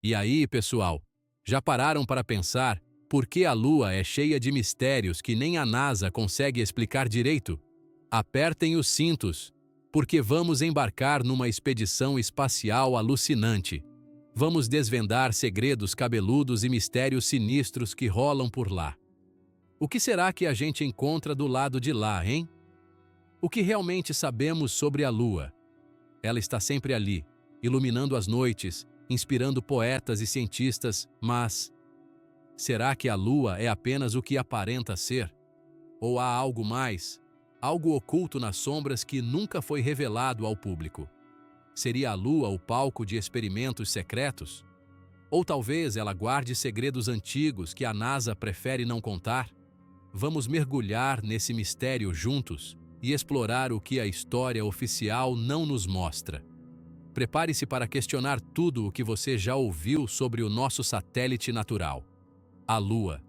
E aí, pessoal, já pararam para pensar por que a Lua é cheia de mistérios que nem a NASA consegue explicar direito? Apertem os cintos, porque vamos embarcar numa expedição espacial alucinante. Vamos desvendar segredos cabeludos e mistérios sinistros que rolam por lá. O que será que a gente encontra do lado de lá, hein? O que realmente sabemos sobre a Lua? Ela está sempre ali, iluminando as noites, inspirando poetas e cientistas, mas será que a Lua é apenas o que aparenta ser? Ou há algo mais, algo oculto nas sombras que nunca foi revelado ao público? Seria a Lua o palco de experimentos secretos? Ou talvez ela guarde segredos antigos que a NASA prefere não contar? Vamos mergulhar nesse mistério juntos e explorar o que a história oficial não nos mostra. Prepare-se para questionar tudo o que você já ouviu sobre o nosso satélite natural, a Lua.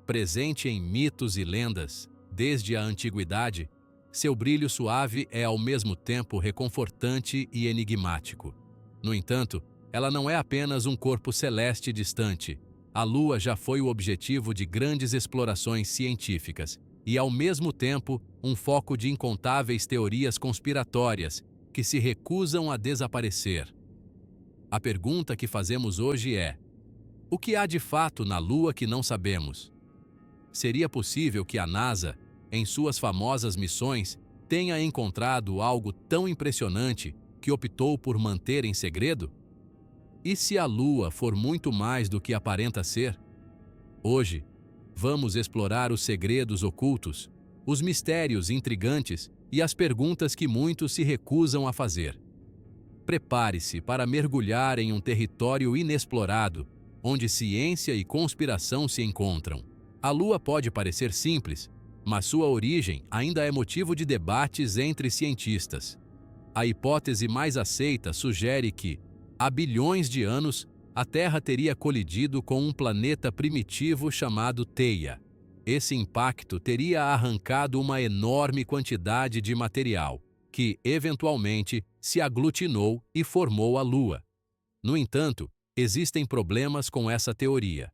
Presente em mitos e lendas, desde a antiguidade, seu brilho suave é ao mesmo tempo reconfortante e enigmático. No entanto, ela não é apenas um corpo celeste distante. A Lua já foi o objetivo de grandes explorações científicas e, ao mesmo tempo, um foco de incontáveis teorias conspiratórias que se recusam a desaparecer. A pergunta que fazemos hoje é: o que há de fato na Lua que não sabemos? Seria possível que a NASA, em suas famosas missões, tenha encontrado algo tão impressionante que optou por manter em segredo? E se a Lua for muito mais do que aparenta ser? Hoje, vamos explorar os segredos ocultos, os mistérios intrigantes e as perguntas que muitos se recusam a fazer. Prepare-se para mergulhar em um território inexplorado, onde ciência e conspiração se encontram. A Lua pode parecer simples, mas sua origem ainda é motivo de debates entre cientistas. A hipótese mais aceita sugere que, há bilhões de anos, a Terra teria colidido com um planeta primitivo chamado Theia. Esse impacto teria arrancado uma enorme quantidade de material, que, eventualmente, se aglutinou e formou a Lua. No entanto, existem problemas com essa teoria.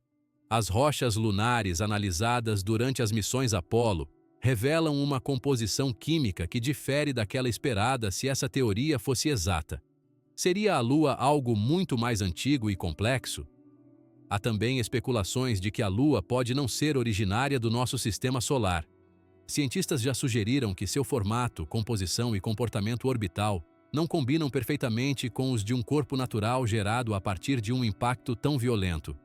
As rochas lunares analisadas durante as missões Apollo revelam uma composição química que difere daquela esperada se essa teoria fosse exata. Seria a Lua algo muito mais antigo e complexo? Há também especulações de que a Lua pode não ser originária do nosso sistema solar. Cientistas já sugeriram que seu formato, composição e comportamento orbital não combinam perfeitamente com os de um corpo natural gerado a partir de um impacto tão violento.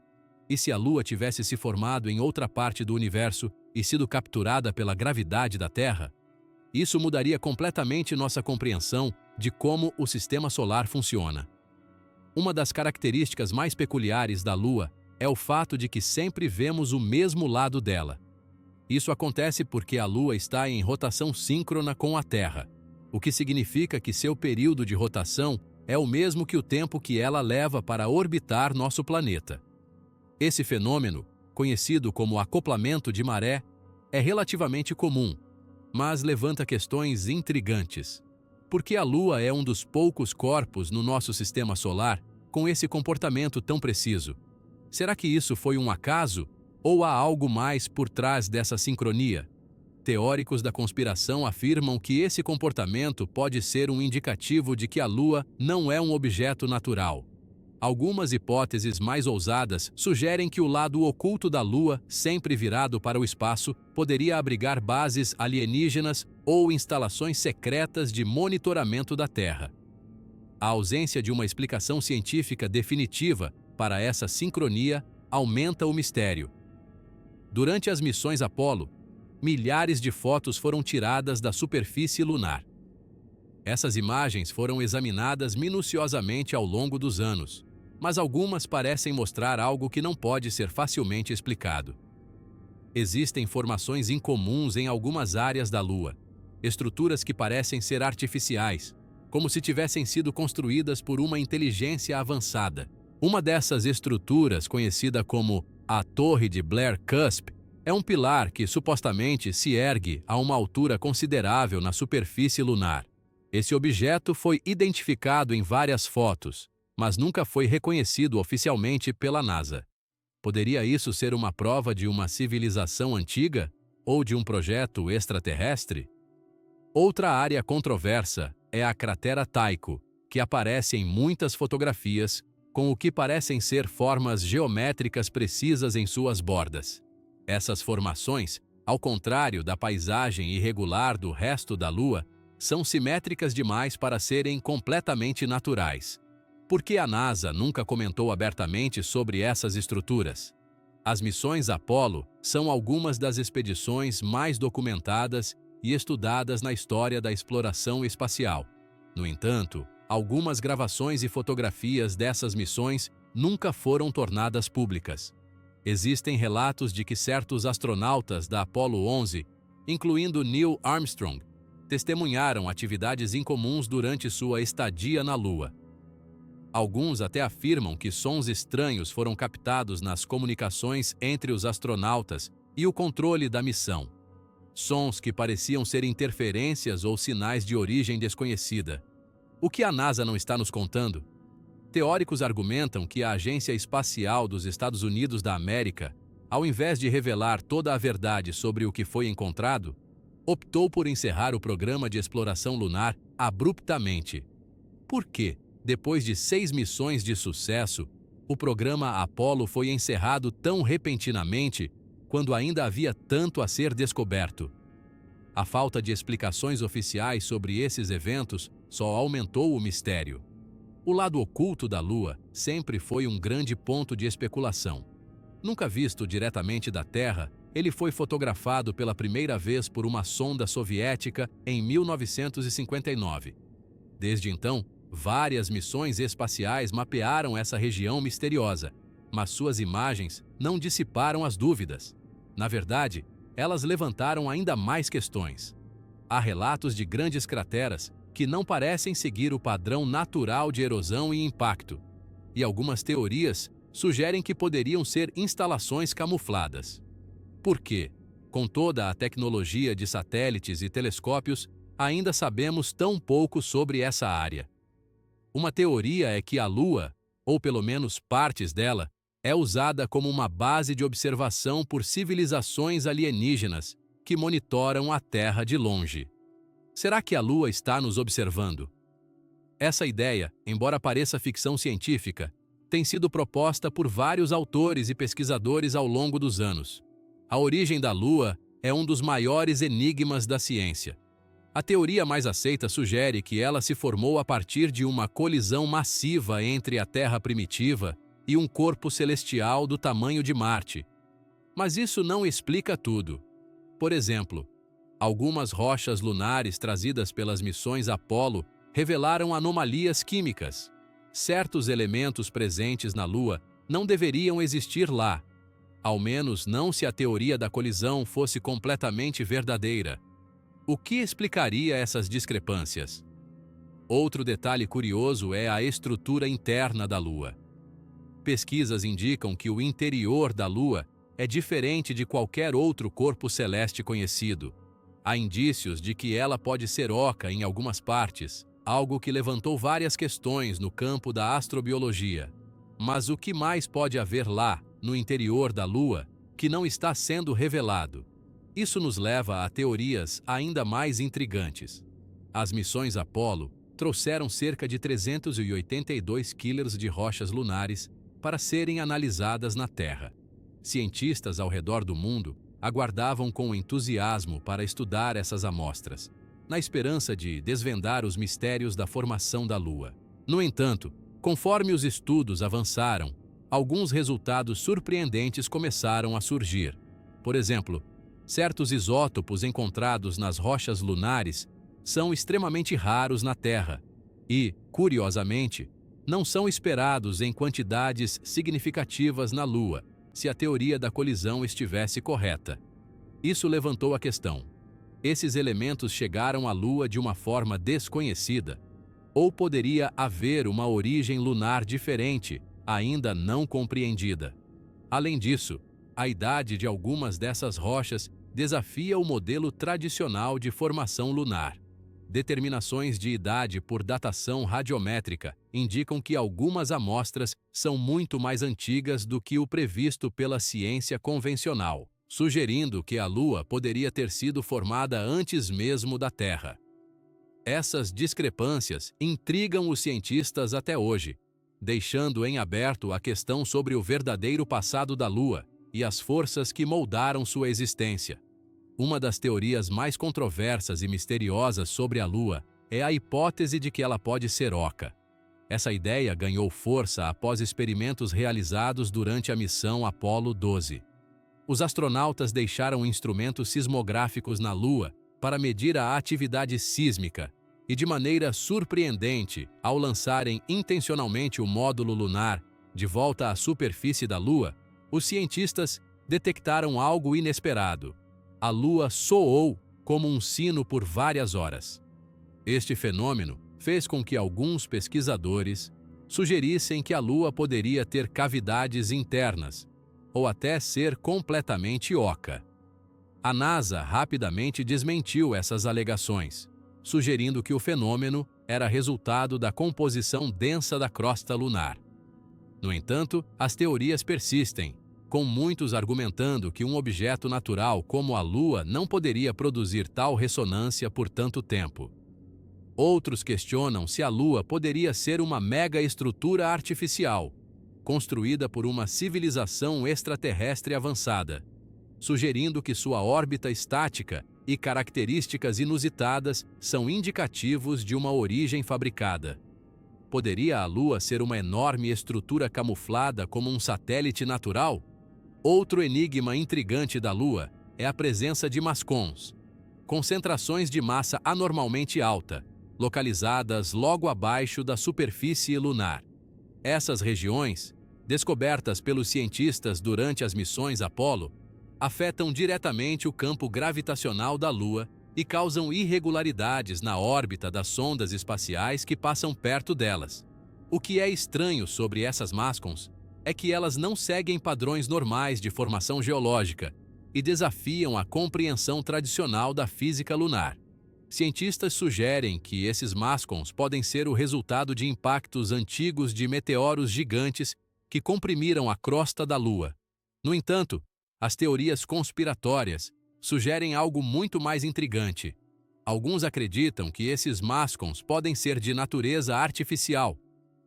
E se a Lua tivesse se formado em outra parte do universo e sido capturada pela gravidade da Terra? Isso mudaria completamente nossa compreensão de como o sistema solar funciona. Uma das características mais peculiares da Lua é o fato de que sempre vemos o mesmo lado dela. Isso acontece porque a Lua está em rotação síncrona com a Terra, o que significa que seu período de rotação é o mesmo que o tempo que ela leva para orbitar nosso planeta. Esse fenômeno, conhecido como acoplamento de maré, é relativamente comum, mas levanta questões intrigantes. Por que a Lua é um dos poucos corpos no nosso sistema solar com esse comportamento tão preciso? Será que isso foi um acaso ou há algo mais por trás dessa sincronia? Teóricos da conspiração afirmam que esse comportamento pode ser um indicativo de que a Lua não é um objeto natural. Algumas hipóteses mais ousadas sugerem que o lado oculto da Lua, sempre virado para o espaço, poderia abrigar bases alienígenas ou instalações secretas de monitoramento da Terra. A ausência de uma explicação científica definitiva para essa sincronia aumenta o mistério. Durante as missões Apollo, milhares de fotos foram tiradas da superfície lunar. Essas imagens foram examinadas minuciosamente ao longo dos anos, mas algumas parecem mostrar algo que não pode ser facilmente explicado. Existem formações incomuns em algumas áreas da Lua, estruturas que parecem ser artificiais, como se tivessem sido construídas por uma inteligência avançada. Uma dessas estruturas, conhecida como a Torre de Blair Cusp, é um pilar que supostamente se ergue a uma altura considerável na superfície lunar. Esse objeto foi identificado em várias fotos, mas nunca foi reconhecido oficialmente pela NASA. Poderia isso ser uma prova de uma civilização antiga ou de um projeto extraterrestre? Outra área controversa é a cratera Tycho, que aparece em muitas fotografias, com o que parecem ser formas geométricas precisas em suas bordas. Essas formações, ao contrário da paisagem irregular do resto da Lua, são simétricas demais para serem completamente naturais. Por que a NASA nunca comentou abertamente sobre essas estruturas? As missões Apollo são algumas das expedições mais documentadas e estudadas na história da exploração espacial. No entanto, algumas gravações e fotografias dessas missões nunca foram tornadas públicas. Existem relatos de que certos astronautas da Apollo 11, incluindo Neil Armstrong, testemunharam atividades incomuns durante sua estadia na Lua. Alguns até afirmam que sons estranhos foram captados nas comunicações entre os astronautas e o controle da missão. Sons que pareciam ser interferências ou sinais de origem desconhecida. O que a NASA não está nos contando? Teóricos argumentam que a Agência Espacial dos Estados Unidos da América, ao invés de revelar toda a verdade sobre o que foi encontrado, optou por encerrar o programa de exploração lunar abruptamente. Por quê? Depois de 6 missões de sucesso, o programa Apollo foi encerrado tão repentinamente quando ainda havia tanto a ser descoberto. A falta de explicações oficiais sobre esses eventos só aumentou o mistério. O lado oculto da Lua sempre foi um grande ponto de especulação. Nunca visto diretamente da Terra, ele foi fotografado pela primeira vez por uma sonda soviética em 1959. Desde então, várias missões espaciais mapearam essa região misteriosa, mas suas imagens não dissiparam as dúvidas. Na verdade, elas levantaram ainda mais questões. Há relatos de grandes crateras que não parecem seguir o padrão natural de erosão e impacto, e algumas teorias sugerem que poderiam ser instalações camufladas. Por quê? Com toda a tecnologia de satélites e telescópios, ainda sabemos tão pouco sobre essa área. Uma teoria é que a Lua, ou pelo menos partes dela, é usada como uma base de observação por civilizações alienígenas que monitoram a Terra de longe. Será que a Lua está nos observando? Essa ideia, embora pareça ficção científica, tem sido proposta por vários autores e pesquisadores ao longo dos anos. A origem da Lua é um dos maiores enigmas da ciência. A teoria mais aceita sugere que ela se formou a partir de uma colisão massiva entre a Terra primitiva e um corpo celestial do tamanho de Marte. Mas isso não explica tudo. Por exemplo, algumas rochas lunares trazidas pelas missões Apollo revelaram anomalias químicas. Certos elementos presentes na Lua não deveriam existir lá, ao menos não se a teoria da colisão fosse completamente verdadeira. O que explicaria essas discrepâncias? Outro detalhe curioso é a estrutura interna da Lua. Pesquisas indicam que o interior da Lua é diferente de qualquer outro corpo celeste conhecido. Há indícios de que ela pode ser oca em algumas partes, algo que levantou várias questões no campo da astrobiologia. Mas o que mais pode haver lá, no interior da Lua, que não está sendo revelado? Isso nos leva a teorias ainda mais intrigantes. As missões Apollo trouxeram cerca de 382 quilos de rochas lunares para serem analisadas na Terra. Cientistas ao redor do mundo aguardavam com entusiasmo para estudar essas amostras, na esperança de desvendar os mistérios da formação da Lua. No entanto, conforme os estudos avançaram, alguns resultados surpreendentes começaram a surgir. Por exemplo, certos isótopos encontrados nas rochas lunares são extremamente raros na Terra e, curiosamente, não são esperados em quantidades significativas na Lua, se a teoria da colisão estivesse correta. Isso levantou a questão: esses elementos chegaram à Lua de uma forma desconhecida? Ou poderia haver uma origem lunar diferente, ainda não compreendida? Além disso, a idade de algumas dessas rochas desafia o modelo tradicional de formação lunar. determinações de idade por datação radiométrica indicam que algumas amostras são muito mais antigas do que o previsto pela ciência convencional, sugerindo que a Lua poderia ter sido formada antes mesmo da Terra. Essas discrepâncias intrigam os cientistas até hoje, deixando em aberto a questão sobre o verdadeiro passado da Lua e as forças que moldaram sua existência. Uma das teorias mais controversas e misteriosas sobre a Lua é a hipótese de que ela pode ser oca. Essa ideia ganhou força após experimentos realizados durante a missão Apollo 12. Os astronautas deixaram instrumentos sismográficos na Lua para medir a atividade sísmica e, de maneira surpreendente, ao lançarem intencionalmente o módulo lunar de volta à superfície da Lua, os cientistas detectaram algo inesperado. A Lua soou como um sino por várias horas. Este fenômeno fez com que alguns pesquisadores sugerissem que a Lua poderia ter cavidades internas, ou até ser completamente oca. A NASA rapidamente desmentiu essas alegações, sugerindo que o fenômeno era resultado da composição densa da crosta lunar. No entanto, as teorias persistem, com muitos argumentando que um objeto natural como a Lua não poderia produzir tal ressonância por tanto tempo. Outros questionam se a Lua poderia ser uma mega-estrutura artificial, construída por uma civilização extraterrestre avançada, sugerindo que sua órbita estática e características inusitadas são indicativos de uma origem fabricada. Poderia a Lua ser uma enorme estrutura camuflada como um satélite natural? Outro enigma intrigante da Lua é a presença de mascons, concentrações de massa anormalmente alta, localizadas logo abaixo da superfície lunar. Essas regiões, descobertas pelos cientistas durante as missões Apollo, afetam diretamente o campo gravitacional da Lua e causam irregularidades na órbita das sondas espaciais que passam perto delas. O que é estranho sobre essas mascons é que elas não seguem padrões normais de formação geológica e desafiam a compreensão tradicional da física lunar. Cientistas sugerem que esses mascons podem ser o resultado de impactos antigos de meteoros gigantes que comprimiram a crosta da Lua. No entanto, as teorias conspiratórias sugerem algo muito mais intrigante. Alguns acreditam que esses mascons podem ser de natureza artificial,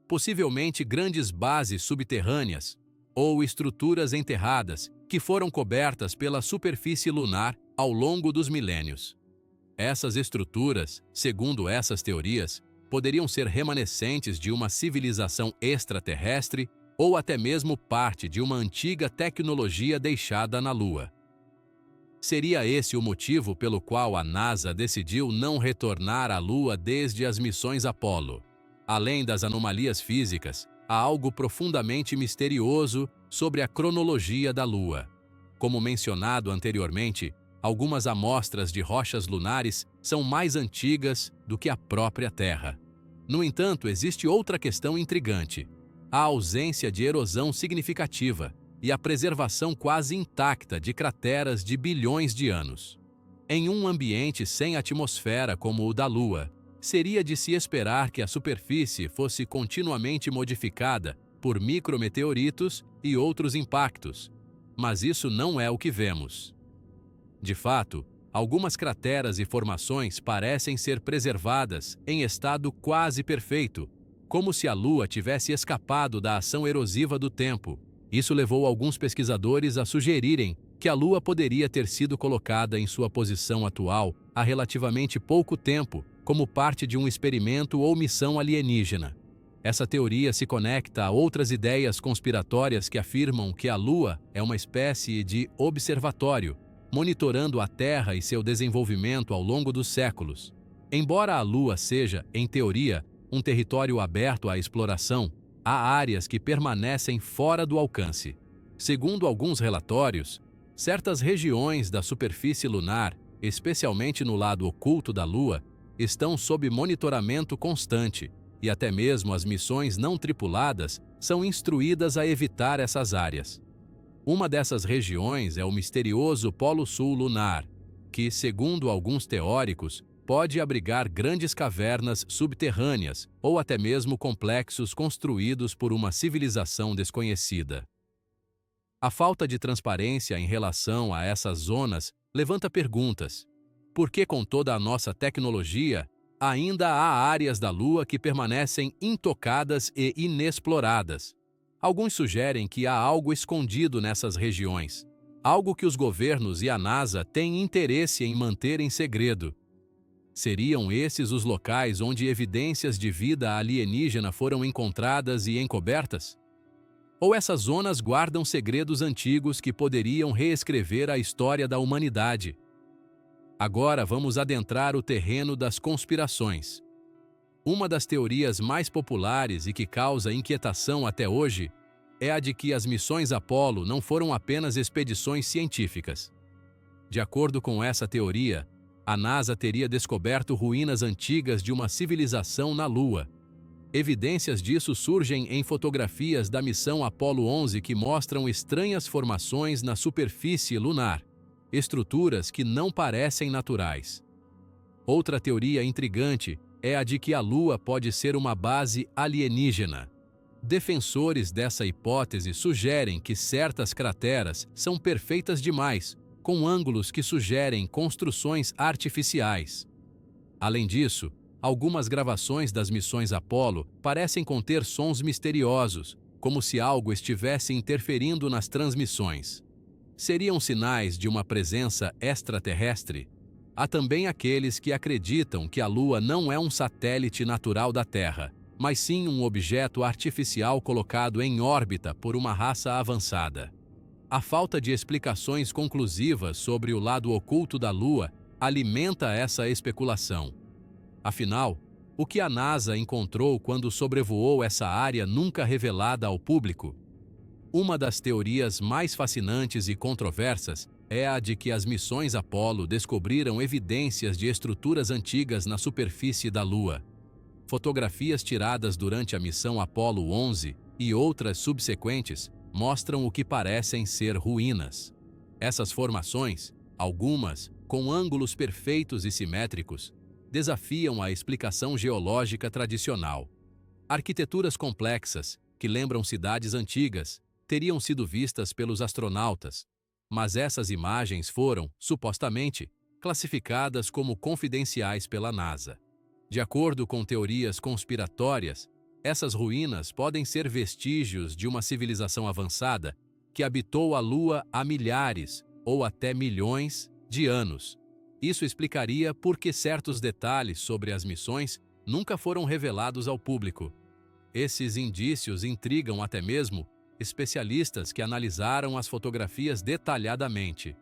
possivelmente grandes bases subterrâneas ou estruturas enterradas que foram cobertas pela superfície lunar ao longo dos milênios. Essas estruturas, segundo essas teorias, poderiam ser remanescentes de uma civilização extraterrestre ou até mesmo parte de uma antiga tecnologia deixada na Lua. Seria esse o motivo pelo qual a NASA decidiu não retornar à Lua desde as missões Apollo? Além das anomalias físicas, há algo profundamente misterioso sobre a cronologia da Lua. Como mencionado anteriormente, algumas amostras de rochas lunares são mais antigas do que a própria Terra. No entanto, existe outra questão intrigante: a ausência de erosão significativa e a preservação quase intacta de crateras de bilhões de anos. Em um ambiente sem atmosfera como o da Lua, seria de se esperar que a superfície fosse continuamente modificada por micrometeoritos e outros impactos, mas isso não é o que vemos. De fato, algumas crateras e formações parecem ser preservadas em estado quase perfeito, como se a Lua tivesse escapado da ação erosiva do tempo. Isso levou alguns pesquisadores a sugerirem que a Lua poderia ter sido colocada em sua posição atual há relativamente pouco tempo, como parte de um experimento ou missão alienígena. Essa teoria se conecta a outras ideias conspiratórias que afirmam que a Lua é uma espécie de observatório, monitorando a Terra e seu desenvolvimento ao longo dos séculos. Embora a Lua seja, em teoria, um território aberto à exploração, há áreas que permanecem fora do alcance. Segundo alguns relatórios, certas regiões da superfície lunar, especialmente no lado oculto da Lua, estão sob monitoramento constante, e até mesmo as missões não tripuladas são instruídas a evitar essas áreas. Uma dessas regiões é o misterioso Polo Sul lunar, que, segundo alguns teóricos, pode abrigar grandes cavernas subterrâneas ou até mesmo complexos construídos por uma civilização desconhecida. A falta de transparência em relação a essas zonas levanta perguntas. Por que, com toda a nossa tecnologia, ainda há áreas da Lua que permanecem intocadas e inexploradas? Alguns sugerem que há algo escondido nessas regiões, algo que os governos e a NASA têm interesse em manter em segredo. Seriam esses os locais onde evidências de vida alienígena foram encontradas e encobertas? Ou essas zonas guardam segredos antigos que poderiam reescrever a história da humanidade? Agora vamos adentrar o terreno das conspirações. Uma das teorias mais populares e que causa inquietação até hoje é a de que as missões Apollo não foram apenas expedições científicas. De acordo com essa teoria, a NASA teria descoberto ruínas antigas de uma civilização na Lua. Evidências disso surgem em fotografias da missão Apollo 11 que mostram estranhas formações na superfície lunar, estruturas que não parecem naturais. Outra teoria intrigante é a de que a Lua pode ser uma base alienígena. Defensores dessa hipótese sugerem que certas crateras são perfeitas demais, com ângulos que sugerem construções artificiais. Além disso, algumas gravações das missões Apollo parecem conter sons misteriosos, como se algo estivesse interferindo nas transmissões. Seriam sinais de uma presença extraterrestre? Há também aqueles que acreditam que a Lua não é um satélite natural da Terra, mas sim um objeto artificial colocado em órbita por uma raça avançada. A falta de explicações conclusivas sobre o lado oculto da Lua alimenta essa especulação. Afinal, o que a NASA encontrou quando sobrevoou essa área nunca revelada ao público? Uma das teorias mais fascinantes e controversas é a de que as missões Apollo descobriram evidências de estruturas antigas na superfície da Lua. Fotografias tiradas durante a missão Apollo 11 e outras subsequentes mostram o que parecem ser ruínas. Essas formações, algumas com ângulos perfeitos e simétricos, desafiam a explicação geológica tradicional. Arquiteturas complexas, que lembram cidades antigas, teriam sido vistas pelos astronautas, mas essas imagens foram, supostamente, classificadas como confidenciais pela NASA. De acordo com teorias conspiratórias, essas ruínas podem ser vestígios de uma civilização avançada que habitou a Lua há milhares ou até milhões de anos. Isso explicaria por que certos detalhes sobre as missões nunca foram revelados ao público. Esses indícios intrigam até mesmo especialistas que analisaram as fotografias detalhadamente.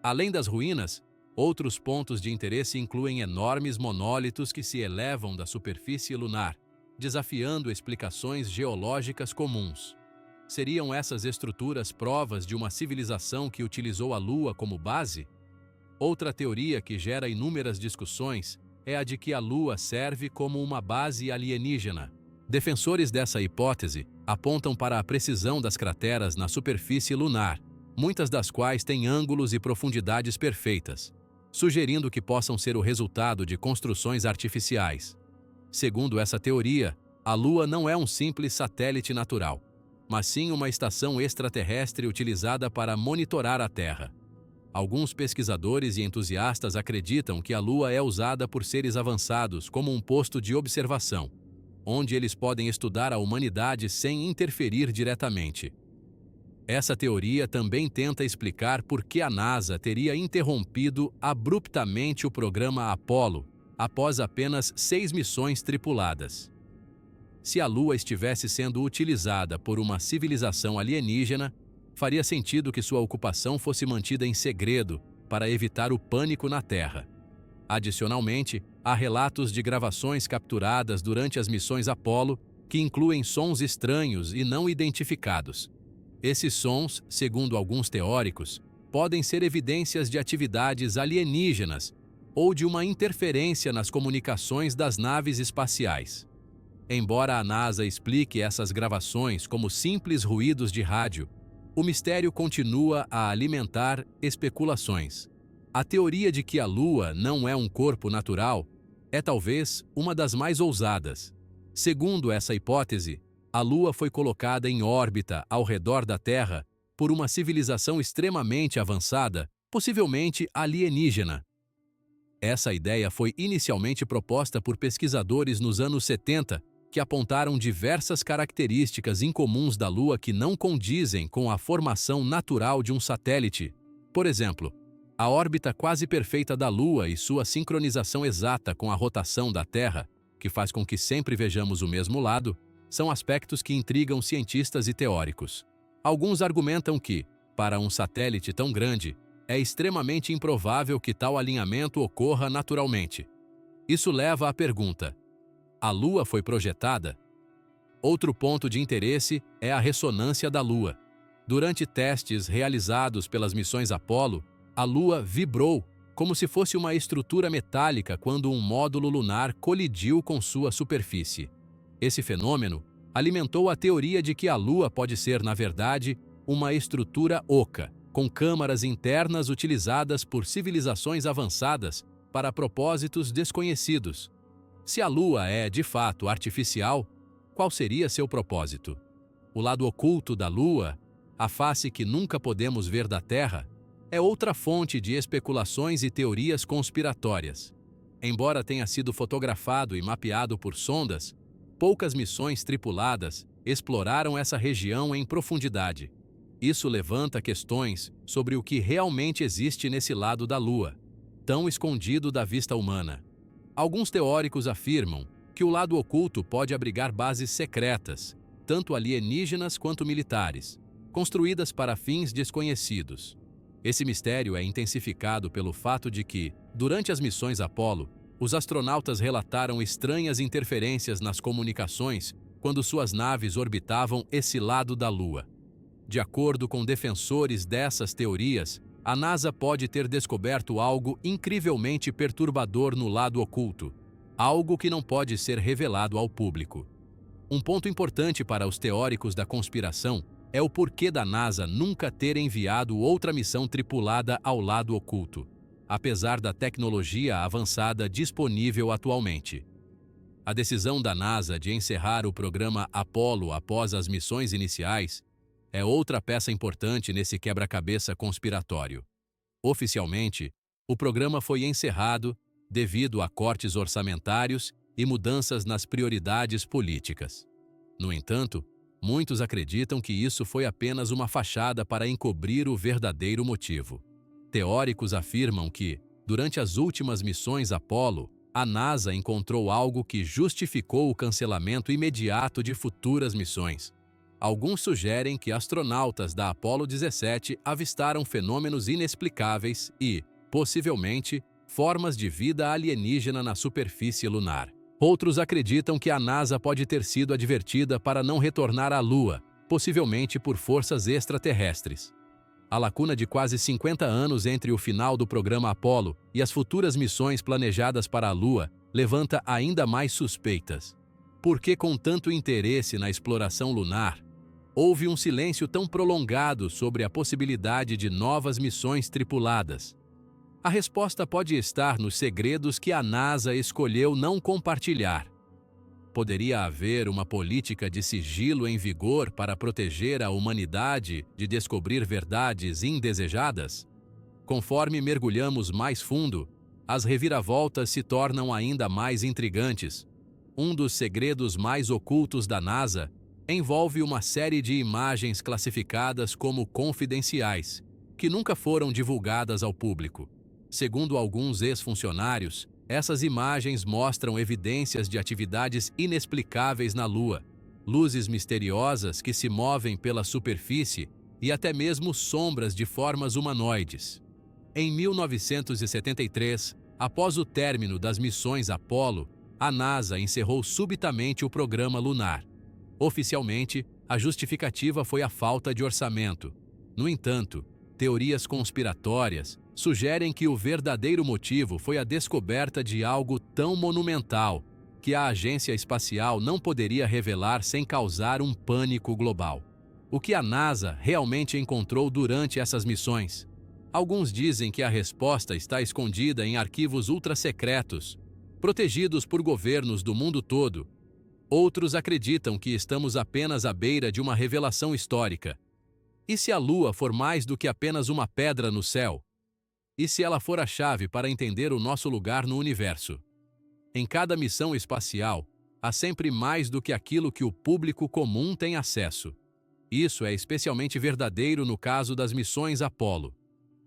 Além das ruínas, outros pontos de interesse incluem enormes monólitos que se elevam da superfície lunar, desafiando explicações geológicas comuns. Seriam essas estruturas provas de uma civilização que utilizou a Lua como base? Outra teoria que gera inúmeras discussões é a de que a Lua serve como uma base alienígena. Defensores dessa hipótese apontam para a precisão das crateras na superfície lunar, muitas das quais têm ângulos e profundidades perfeitas, sugerindo que possam ser o resultado de construções artificiais. Segundo essa teoria, a Lua não é um simples satélite natural, mas sim uma estação extraterrestre utilizada para monitorar a Terra. Alguns pesquisadores e entusiastas acreditam que a Lua é usada por seres avançados como um posto de observação, onde eles podem estudar a humanidade sem interferir diretamente. Essa teoria também tenta explicar por que a NASA teria interrompido abruptamente o programa Apollo após apenas 6 missões tripuladas. Se a Lua estivesse sendo utilizada por uma civilização alienígena, faria sentido que sua ocupação fosse mantida em segredo para evitar o pânico na Terra. Adicionalmente, há relatos de gravações capturadas durante as missões Apollo que incluem sons estranhos e não identificados. Esses sons, segundo alguns teóricos, podem ser evidências de atividades alienígenas ou de uma interferência nas comunicações das naves espaciais. Embora a NASA explique essas gravações como simples ruídos de rádio, o mistério continua a alimentar especulações. A teoria de que a Lua não é um corpo natural é talvez uma das mais ousadas. Segundo essa hipótese, a Lua foi colocada em órbita ao redor da Terra por uma civilização extremamente avançada, possivelmente alienígena. Essa ideia foi inicialmente proposta por pesquisadores nos anos 70, que apontaram diversas características incomuns da Lua que não condizem com a formação natural de um satélite. Por exemplo, a órbita quase perfeita da Lua e sua sincronização exata com a rotação da Terra, que faz com que sempre vejamos o mesmo lado, são aspectos que intrigam cientistas e teóricos. Alguns argumentam que, para um satélite tão grande, é extremamente improvável que tal alinhamento ocorra naturalmente. Isso leva à pergunta: a Lua foi projetada? Outro ponto de interesse é a ressonância da Lua. Durante testes realizados pelas missões Apollo, a Lua vibrou como se fosse uma estrutura metálica quando um módulo lunar colidiu com sua superfície. Esse fenômeno alimentou a teoria de que a Lua pode ser, na verdade, uma estrutura oca, com câmaras internas utilizadas por civilizações avançadas para propósitos desconhecidos. Se a Lua é, de fato, artificial, qual seria seu propósito? O lado oculto da Lua, a face que nunca podemos ver da Terra, é outra fonte de especulações e teorias conspiratórias. Embora tenha sido fotografado e mapeado por sondas, poucas missões tripuladas exploraram essa região em profundidade. Isso levanta questões sobre o que realmente existe nesse lado da Lua, tão escondido da vista humana. Alguns teóricos afirmam que o lado oculto pode abrigar bases secretas, tanto alienígenas quanto militares, construídas para fins desconhecidos. Esse mistério é intensificado pelo fato de que, durante as missões Apollo, os astronautas relataram estranhas interferências nas comunicações quando suas naves orbitavam esse lado da Lua. De acordo com defensores dessas teorias, a NASA pode ter descoberto algo incrivelmente perturbador no lado oculto, algo que não pode ser revelado ao público. Um ponto importante para os teóricos da conspiração é o porquê da NASA nunca ter enviado outra missão tripulada ao lado oculto, apesar da tecnologia avançada disponível atualmente. A decisão da NASA de encerrar o programa Apollo após as missões iniciais é outra peça importante nesse quebra-cabeça conspiratório. Oficialmente, o programa foi encerrado devido a cortes orçamentários e mudanças nas prioridades políticas. No entanto, muitos acreditam que isso foi apenas uma fachada para encobrir o verdadeiro motivo. Teóricos afirmam que, durante as últimas missões Apollo, a NASA encontrou algo que justificou o cancelamento imediato de futuras missões. Alguns sugerem que astronautas da Apollo 17 avistaram fenômenos inexplicáveis e, possivelmente, formas de vida alienígena na superfície lunar. Outros acreditam que a NASA pode ter sido advertida para não retornar à Lua, possivelmente por forças extraterrestres. A lacuna de quase 50 anos entre o final do programa Apollo e as futuras missões planejadas para a Lua levanta ainda mais suspeitas. Por que, com tanto interesse na exploração lunar, houve um silêncio tão prolongado sobre a possibilidade de novas missões tripuladas? A resposta pode estar nos segredos que a NASA escolheu não compartilhar. Poderia haver uma política de sigilo em vigor para proteger a humanidade de descobrir verdades indesejadas? Conforme mergulhamos mais fundo, as reviravoltas se tornam ainda mais intrigantes. Um dos segredos mais ocultos da NASA envolve uma série de imagens classificadas como confidenciais, que nunca foram divulgadas ao público. Segundo alguns ex-funcionários, essas imagens mostram evidências de atividades inexplicáveis na Lua, luzes misteriosas que se movem pela superfície e até mesmo sombras de formas humanoides. Em 1973, após o término das missões Apollo, a NASA encerrou subitamente o programa lunar. Oficialmente, a justificativa foi a falta de orçamento. No entanto, teorias conspiratórias sugerem que o verdadeiro motivo foi a descoberta de algo tão monumental que a agência espacial não poderia revelar sem causar um pânico global. O que a NASA realmente encontrou durante essas missões? Alguns dizem que a resposta está escondida em arquivos ultra-secretos, protegidos por governos do mundo todo. Outros acreditam que estamos apenas à beira de uma revelação histórica. E se a Lua for mais do que apenas uma pedra no céu? E se ela for a chave para entender o nosso lugar no universo? Em cada missão espacial, há sempre mais do que aquilo que o público comum tem acesso. Isso é especialmente verdadeiro no caso das missões Apollo.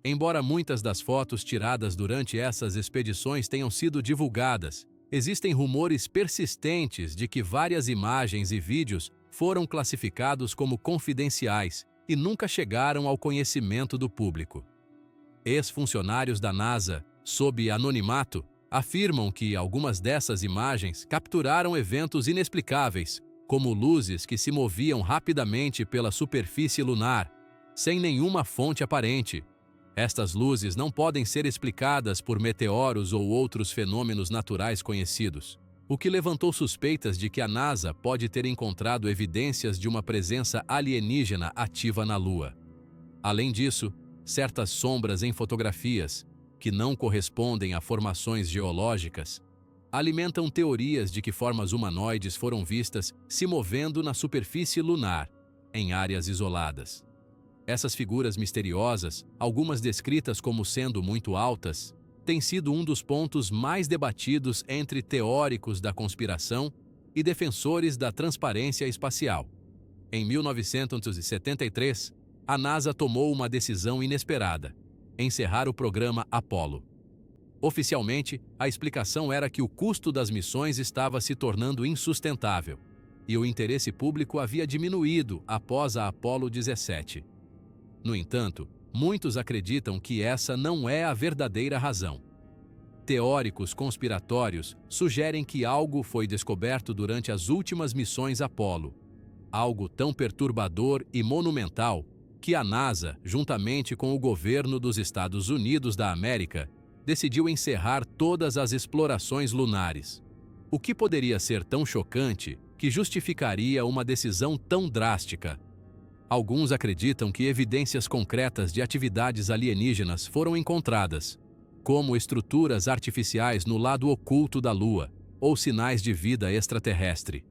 Embora muitas das fotos tiradas durante essas expedições tenham sido divulgadas, existem rumores persistentes de que várias imagens e vídeos foram classificados como confidenciais e nunca chegaram ao conhecimento do público. Ex-funcionários da NASA, sob anonimato, afirmam que algumas dessas imagens capturaram eventos inexplicáveis, como luzes que se moviam rapidamente pela superfície lunar, sem nenhuma fonte aparente. Estas luzes não podem ser explicadas por meteoros ou outros fenômenos naturais conhecidos, o que levantou suspeitas de que a NASA pode ter encontrado evidências de uma presença alienígena ativa na Lua. Além disso, certas sombras em fotografias, que não correspondem a formações geológicas, alimentam teorias de que formas humanoides foram vistas se movendo na superfície lunar, em áreas isoladas. Essas figuras misteriosas, algumas descritas como sendo muito altas, têm sido um dos pontos mais debatidos entre teóricos da conspiração e defensores da transparência espacial. Em 1973, a NASA tomou uma decisão inesperada: encerrar o programa Apollo. Oficialmente, a explicação era que o custo das missões estava se tornando insustentável, e o interesse público havia diminuído após a Apollo 17. No entanto, muitos acreditam que essa não é a verdadeira razão. Teóricos conspiratórios sugerem que algo foi descoberto durante as últimas missões Apollo, algo tão perturbador e monumental que a NASA, juntamente com o governo dos Estados Unidos da América, decidiu encerrar todas as explorações lunares. O que poderia ser tão chocante que justificaria uma decisão tão drástica? Alguns acreditam que evidências concretas de atividades alienígenas foram encontradas, como estruturas artificiais no lado oculto da Lua, ou sinais de vida extraterrestre.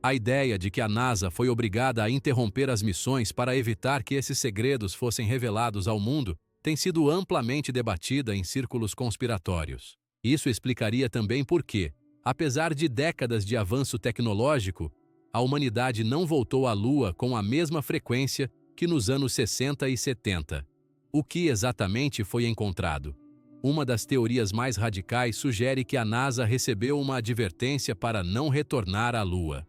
A ideia de que a NASA foi obrigada a interromper as missões para evitar que esses segredos fossem revelados ao mundo tem sido amplamente debatida em círculos conspiratórios. Isso explicaria também por que, apesar de décadas de avanço tecnológico, a humanidade não voltou à Lua com a mesma frequência que nos anos 60 e 70. O que exatamente foi encontrado? Uma das teorias mais radicais sugere que a NASA recebeu uma advertência para não retornar à Lua.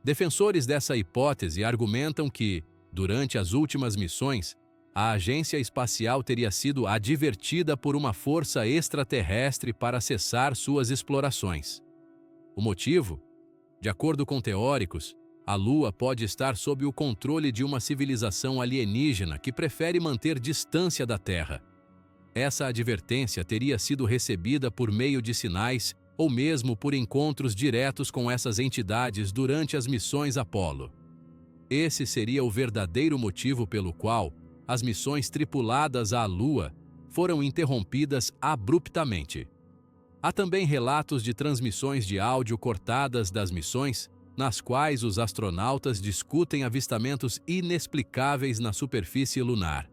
Defensores dessa hipótese argumentam que, durante as últimas missões, a agência espacial teria sido advertida por uma força extraterrestre para cessar suas explorações. O motivo? De acordo com teóricos, a Lua pode estar sob o controle de uma civilização alienígena que prefere manter distância da Terra. Essa advertência teria sido recebida por meio de sinais ou mesmo por encontros diretos com essas entidades durante as missões Apollo. Esse seria o verdadeiro motivo pelo qual as missões tripuladas à Lua foram interrompidas abruptamente. Há também relatos de transmissões de áudio cortadas das missões, nas quais os astronautas discutem avistamentos inexplicáveis na superfície lunar.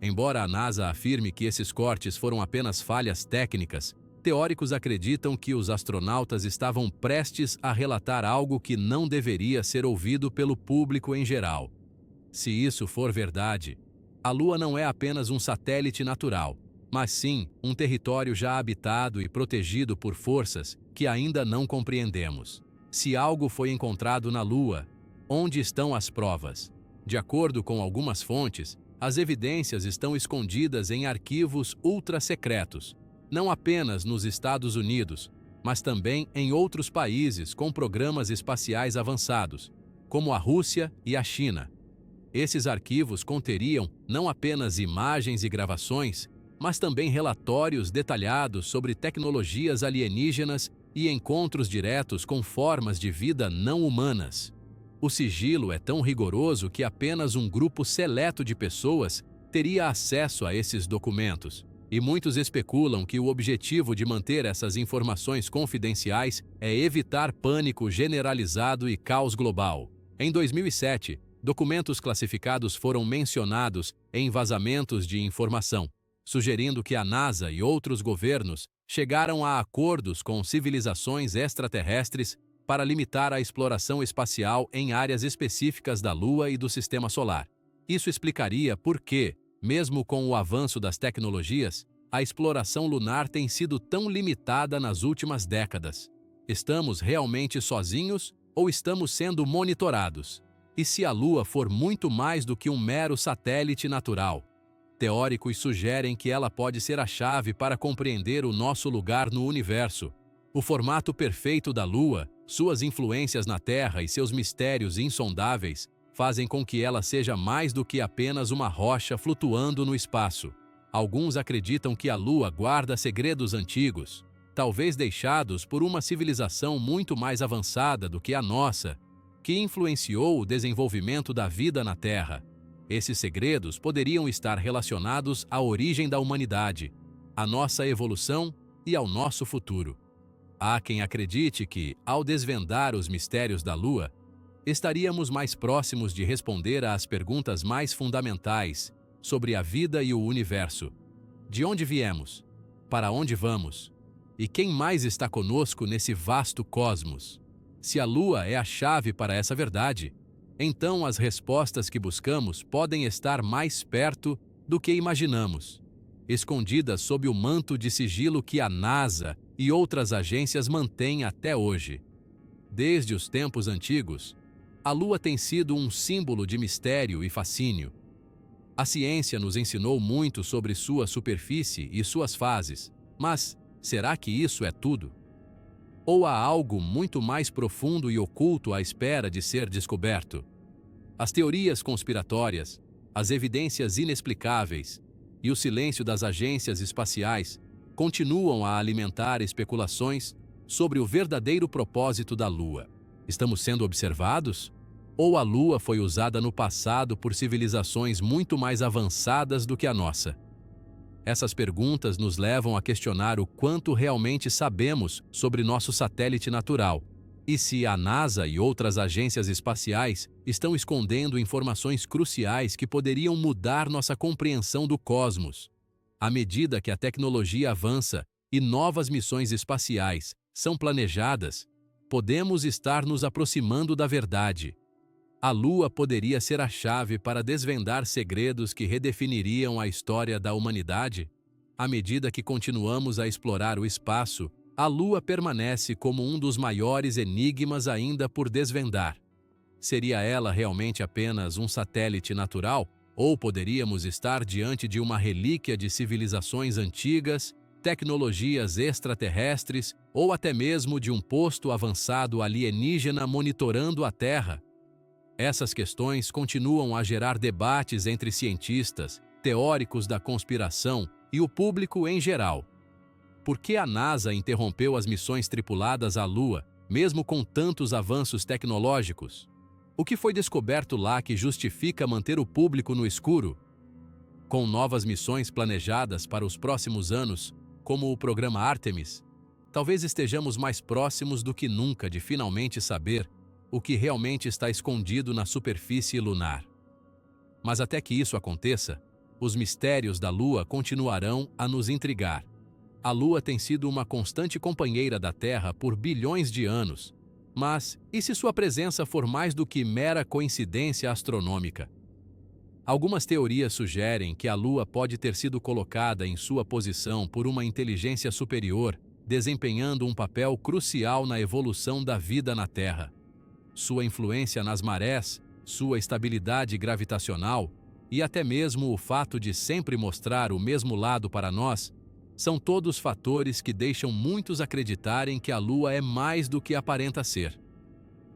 Embora a NASA afirme que esses cortes foram apenas falhas técnicas, teóricos acreditam que os astronautas estavam prestes a relatar algo que não deveria ser ouvido pelo público em geral. Se isso for verdade, a Lua não é apenas um satélite natural, mas sim um território já habitado e protegido por forças que ainda não compreendemos. Se algo foi encontrado na Lua, onde estão as provas? De acordo com algumas fontes, as evidências estão escondidas em arquivos ultra-secretos, não apenas nos Estados Unidos, mas também em outros países com programas espaciais avançados, como a Rússia e a China. Esses arquivos conteriam não apenas imagens e gravações, mas também relatórios detalhados sobre tecnologias alienígenas e encontros diretos com formas de vida não humanas. O sigilo é tão rigoroso que apenas um grupo seleto de pessoas teria acesso a esses documentos, E muitos especulam que o objetivo de manter essas informações confidenciais é evitar pânico generalizado e caos global. Em 2007, documentos classificados foram mencionados em vazamentos de informação, sugerindo que a NASA e outros governos chegaram a acordos com civilizações extraterrestres para limitar a exploração espacial em áreas específicas da Lua e do Sistema Solar. Isso explicaria por que, mesmo com o avanço das tecnologias, a exploração lunar tem sido tão limitada nas últimas décadas. Estamos realmente sozinhos ou estamos sendo monitorados? E se a Lua for muito mais do que um mero satélite natural? Teóricos sugerem que ela pode ser a chave para compreender o nosso lugar no universo. O formato perfeito da Lua, suas influências na Terra e seus mistérios insondáveis fazem com que ela seja mais do que apenas uma rocha flutuando no espaço. Alguns acreditam que a Lua guarda segredos antigos, talvez deixados por uma civilização muito mais avançada do que a nossa, que influenciou o desenvolvimento da vida na Terra. Esses segredos poderiam estar relacionados à origem da humanidade, à nossa evolução e ao nosso futuro. Há quem acredite que, ao desvendar os mistérios da Lua, estaríamos mais próximos de responder às perguntas mais fundamentais sobre a vida e o universo. De onde viemos? Para onde vamos? E quem mais está conosco nesse vasto cosmos? Se a Lua é a chave para essa verdade, então as respostas que buscamos podem estar mais perto do que imaginamos, escondidas sob o manto de sigilo que a NASA e outras agências mantêm até hoje. Desde os tempos antigos, a Lua tem sido um símbolo de mistério e fascínio. A ciência nos ensinou muito sobre sua superfície e suas fases, mas será que isso é tudo? Ou há algo muito mais profundo e oculto à espera de ser descoberto? As teorias conspiratórias, as evidências inexplicáveis e o silêncio das agências espaciais continuam a alimentar especulações sobre o verdadeiro propósito da Lua. Estamos sendo observados? Ou a Lua foi usada no passado por civilizações muito mais avançadas do que a nossa? Essas perguntas nos levam a questionar o quanto realmente sabemos sobre nosso satélite natural e se a NASA e outras agências espaciais estão escondendo informações cruciais que poderiam mudar nossa compreensão do cosmos. À medida que a tecnologia avança e novas missões espaciais são planejadas, podemos estar nos aproximando da verdade. A Lua poderia ser a chave para desvendar segredos que redefiniriam a história da humanidade? À medida que continuamos a explorar o espaço, a Lua permanece como um dos maiores enigmas ainda por desvendar. Seria ela realmente apenas um satélite natural? Ou poderíamos estar diante de uma relíquia de civilizações antigas, tecnologias extraterrestres ou até mesmo de um posto avançado alienígena monitorando a Terra? Essas questões continuam a gerar debates entre cientistas, teóricos da conspiração e o público em geral. Por que a NASA interrompeu as missões tripuladas à Lua, mesmo com tantos avanços tecnológicos? O que foi descoberto lá que justifica manter o público no escuro? Com novas missões planejadas para os próximos anos, como o programa Artemis, talvez estejamos mais próximos do que nunca de finalmente saber o que realmente está escondido na superfície lunar. Mas até que isso aconteça, os mistérios da Lua continuarão a nos intrigar. A Lua tem sido uma constante companheira da Terra por bilhões de anos. Mas, e se sua presença for mais do que mera coincidência astronômica? Algumas teorias sugerem que a Lua pode ter sido colocada em sua posição por uma inteligência superior, desempenhando um papel crucial na evolução da vida na Terra. Sua influência nas marés, sua estabilidade gravitacional e até mesmo o fato de sempre mostrar o mesmo lado para nós, são todos fatores que deixam muitos acreditarem que a Lua é mais do que aparenta ser.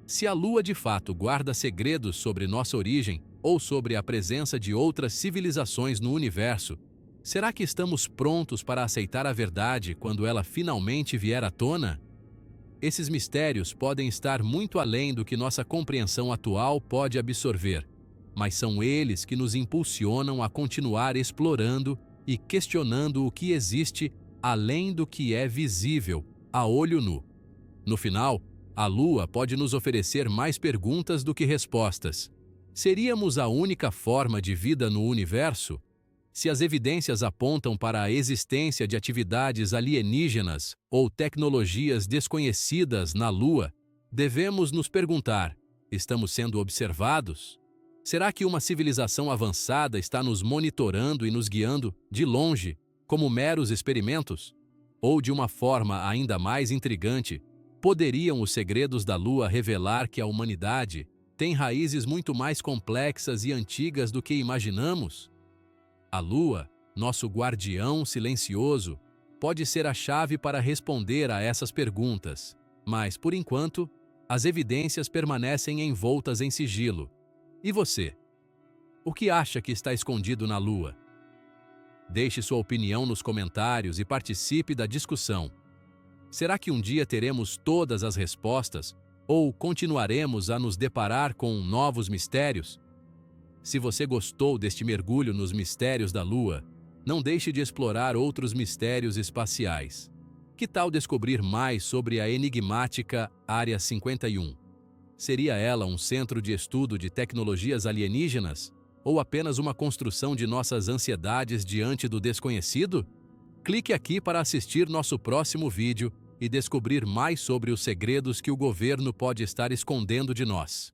Se a Lua de fato guarda segredos sobre nossa origem ou sobre a presença de outras civilizações no universo, será que estamos prontos para aceitar a verdade quando ela finalmente vier à tona? Esses mistérios podem estar muito além do que nossa compreensão atual pode absorver, mas são eles que nos impulsionam a continuar explorando e questionando o que existe além do que é visível a olho nu. No final, a Lua pode nos oferecer mais perguntas do que respostas. Seríamos a única forma de vida no universo? Se as evidências apontam para a existência de atividades alienígenas ou tecnologias desconhecidas na Lua, devemos nos perguntar: estamos sendo observados? Será que uma civilização avançada está nos monitorando e nos guiando, de longe, como meros experimentos? Ou, de uma forma ainda mais intrigante, poderiam os segredos da Lua revelar que a humanidade tem raízes muito mais complexas e antigas do que imaginamos? A Lua, nosso guardião silencioso, pode ser a chave para responder a essas perguntas, mas, por enquanto, as evidências permanecem envoltas em sigilo. E você? O que acha que está escondido na Lua? Deixe sua opinião nos comentários e participe da discussão. Será que um dia teremos todas as respostas ou continuaremos a nos deparar com novos mistérios? Se você gostou deste mergulho nos mistérios da Lua, não deixe de explorar outros mistérios espaciais. Que tal descobrir mais sobre a enigmática Área 51? Seria ela um centro de estudo de tecnologias alienígenas? Ou apenas uma construção de nossas ansiedades diante do desconhecido? Clique aqui para assistir nosso próximo vídeo e descobrir mais sobre os segredos que o governo pode estar escondendo de nós.